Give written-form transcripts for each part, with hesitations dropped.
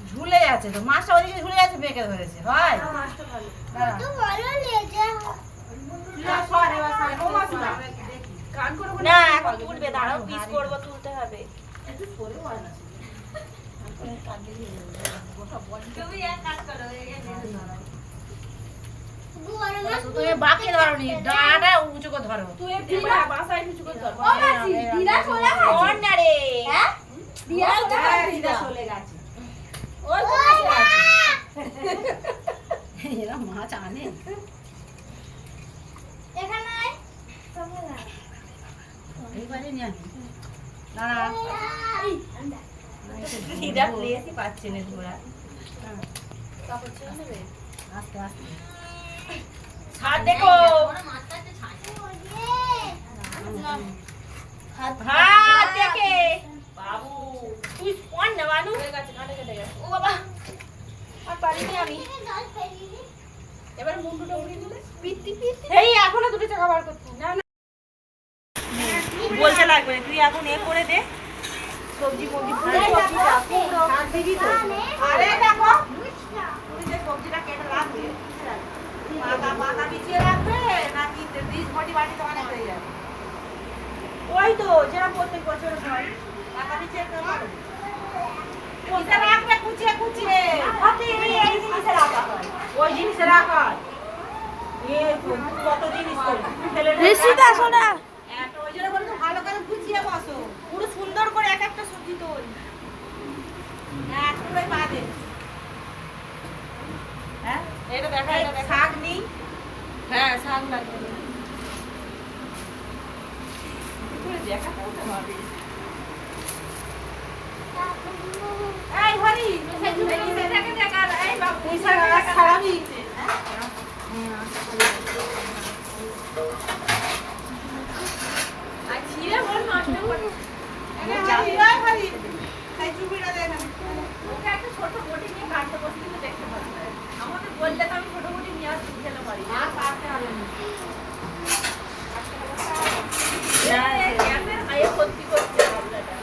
ঝুলে যাচ্ছে তো মাছটা ওদিকে ঝুলে যাচ্ছে বেঁকে ধরেছে হয় না এখন তুলবে দাঁড়াও পিস করবো তুলতে হবে তুমি বাকি ধরনি ডাঁটা উঁচু করে ধরো তুই বাসায় উঁচু করে ধর কোন না রে হ্যাঁ দিদা চলে গেছে ওই এরা মাছ আনে এখানে এইবারে নিয়ে আসি দাঁড়া দিদা প্লেসই পাচ্ছে না তোরা কাপড় ছেড়ে নেবে আস্তে আস্তে হাত দেখো হাত দেখে বাবু তুই কোন না মানু হয়ে গেছে কাটে কেটে গেছে ও বাবা আর পারিনি আমি এবার মুন্ডুটা উড়িয়ে দিলে পিত্তি পিত্তি এই এখনো দুটো টাকা বার করছিস না না বলতে লাগবে তুই এখন এ করে দে সবজি ফবজি পুরো সবজিটা পুরো দিবি তো আরে দেখো তুই যে সবজিটা কেটে রাখবি পাতা বিছিয়ে রাখবে নাকি ডিশ বডি বাটিতে অনেক হয়ে যাবে ওই তো যেটা প্রত্যেক বছর হয় পাতা বিছিয়ে রাখবে ওইটা রাখবে কুচিয়ে কুচিয়ে এই জিনিসে রাখা হয় ওই জিনিসে রাখা হয় কত জিনিস ফেলে ঋষিতা সোনা ওই জন্য বলতো ভালো করে কুচিয়ে বসো পুরো সুন্দর করে এক একটা সবজি তোল হ্যাঁ পুরোই পা দে হ্যাঁ এটা দেখা শাক নেই হ্যাঁ শাক লাগবে এই হরি এই বাবু পয়সা খারাপই আর ছিঁড়ে বল নষ্ট করে হরি এই চুপিটা দে না ওকে একটা ছোট বটি নিয়ে কাটতে বসে কিন্তু দেখতে পাচ্ছি আমাদের বললে তো আমি ছোট বটি নিয়ে আসতে খেতে পারি না কাটতে হবে না গ্যাসের হাইয়ে ভর্তি করছে বাবলাটা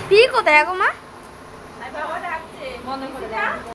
কি কোথায় গো মা বাবা ডাকছে বন্ধ করে দাও